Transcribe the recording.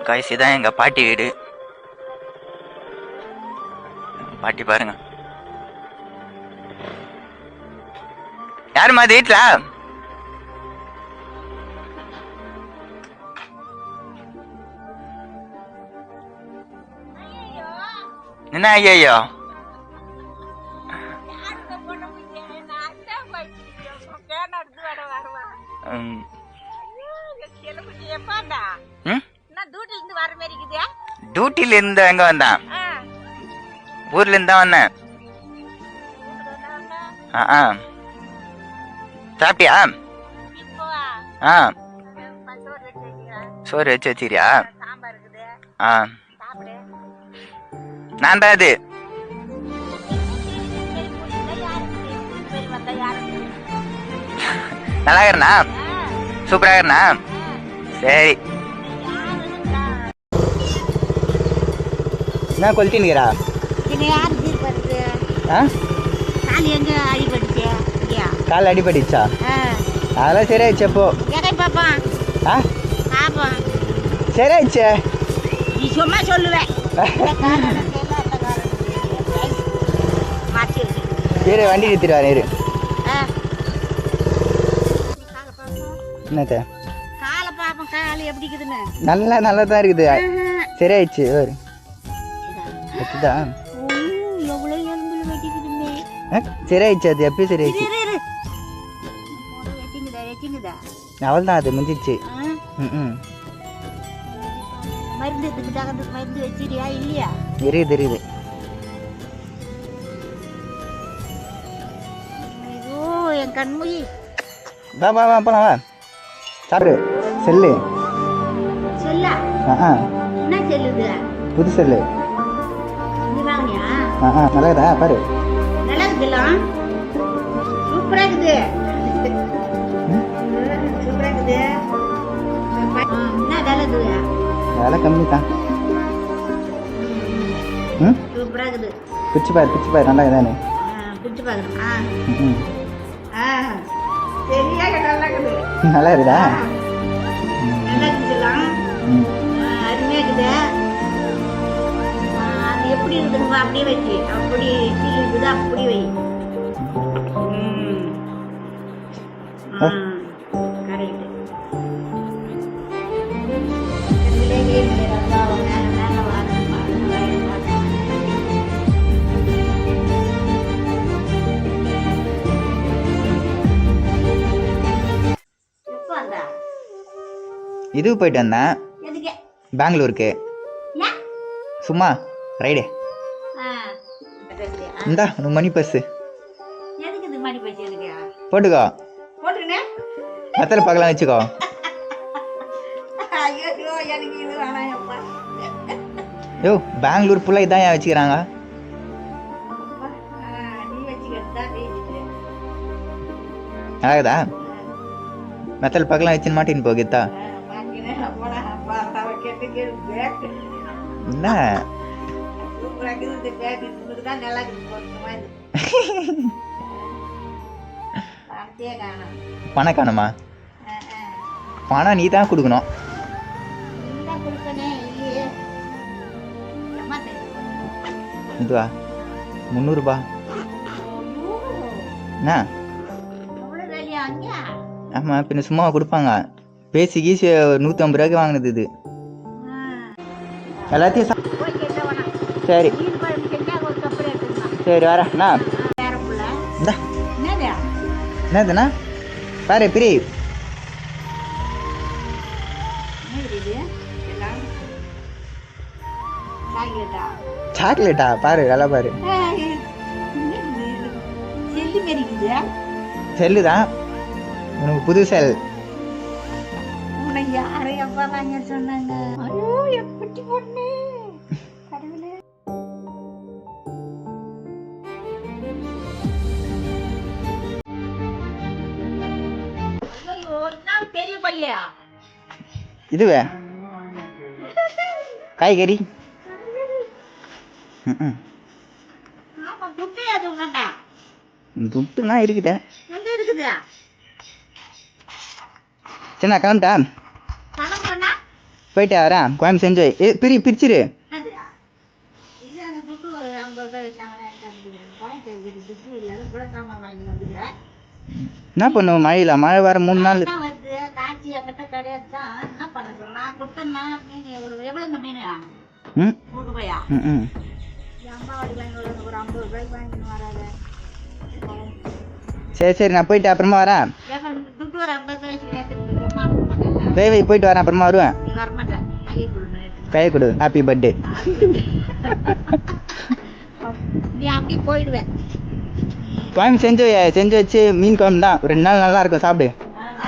Guys இதான் எங்க பாட்டி வீடு. பாட்டி பாருங்க. யாருமா அது வீட்டுல? என்ன ஐயோ டியூட்டில இருந்து எங்க வந்தான்? ஊர்ல இருந்தா வந்தேன். சாப்பிட்டியா? சோறு வச்சு வச்சிரியா? நான் தான் அது. நல்லா இருக்கா? சூப்பரா இருக்கா? சரி. என்ன கொல்லிட்டீங்களா? கால் அடிபட்டுச்சா? அதெல்லாம் சரியாயிடுச்சு. அப்போ சரியாயிடுச்சு. நீ சும்மா சொல்லுவேன். இரு வண்டி நிறுத்திடுவாரு. இரு என்னத்த நல்லா நல்லா தான் இருக்குது. சரியாயிடுச்சு. சரியாயிடுச்சு. அது எப்பயும் சரியாயிடுச்சு. அவள் தான் அது முடிஞ்சிச்சு. தெரியுது தெரியுது. என் கண்மொழி வா வா வா போலாம் வா. சாப்பிடு. செல்லு செல்லா? என்ன செல்லுது? புது செல்லு. நல்லா இருக்குதா? பாரு. நல்லா இருக்குதுலாம். சூப்பரா இருக்குது. சூப்பரா இருக்குது. என்ன விலை இது? விலை கம்மி தான். சூப்பரா இருக்குது. பிச்சு பாரு பிச்சு பாரு. நல்லா இருக்குதானே? பிச்சு பாருங்க. சரியா நல்லா இருக்குது. நல்லா இருக்குதா? நல்லா இருக்குதுலாம். அருமையா இருக்குது. அது எப்படி இருக்குதுங்க அப்படியே வச்சு அப்படி இருக்குது அப்படி வை. கரெக்ட். இதுக்கு போயிட்டு வந்தேன். பெங்களூருக்கு. சும்மா ரைடு. இந்தா உனக்கு மணி பஸ் போட்டுக்கோ. பத்திர பார்க்கலாம் வச்சுக்கோ. யோ பெங்களூர் ஃபுல்லாக இதான் ஏன் வச்சுக்கிறாங்க? ஆகுதா? மெத்தல் பார்க்கலாம் வச்சுன்னு மாட்டேன்னு போகித்தா. என்ன பணம் காணுமா? பணம் நீ தான் கொடுக்கணும். இதுவா 300 ரூபா? என்ன? ஆமா பின்ன சும்மா கொடுப்பாங்க. பேசி கீசி 150 ரூபாய்க்கு வாங்கினது இது எல்லாத்தையும். சரி சரி வரேண்ணா. என்னதுண்ணா? பாரு பிரி. சாக்லேட்டா? பாரு நல்லா பாரு. செல்லுதான் உனக்கு புது செல். யாரையப்பா வாங்க சொன்னாங்க? ஐயோ எப்படி பொண்ணு கடவுளே. பெரிய பையா இதுவே காய்கறி. துட்டுனா இருக்குதா? சின்ன கிளம்பிட்டா? போயிட்டு வரேன் கோயம்பு செஞ்சு பிரிச்சிரு. இல்லை அந்த துட்டு ஒரு 50 ரூபாய் வச்சாங்க துட்டு இல்லாத கூட சாமான் வாங்கி வந்துக்கிறேன். என்ன பண்ணுவோம் மழையில் மழை வர 3 நாள் வருது காய்ச்சி என்கிட்ட கிடையாது தான் என்ன பண்ண சொல்றேன். நான் கொடுத்தேன்னா மீன் எவ்வளோ இந்த மீன் ம் 100 ரூபாயா? ம் ம் என் அம்மா வாடி வாங்கி ஒரு 50 ரூபாய்க்கு வாங்கின்னு வராத. சரி நான் போயிட்டு அப்புறமா வரேன். துட்டு ஒரு 50 ரூபாய்க்கு கேட்டு வை போயிட்டு வரேன் அப்புறமா வருவேன். நீ வரமாட்டேன் கையை கொடுங்க. கையை கொடு. Happy birthday. நீ அப்படி போயிடுவேன். கோயம்பு செஞ்சு வச்சு மீன் குழம்பு தான் 2 நாள் நல்லா இருக்கும் சாப்பிடு.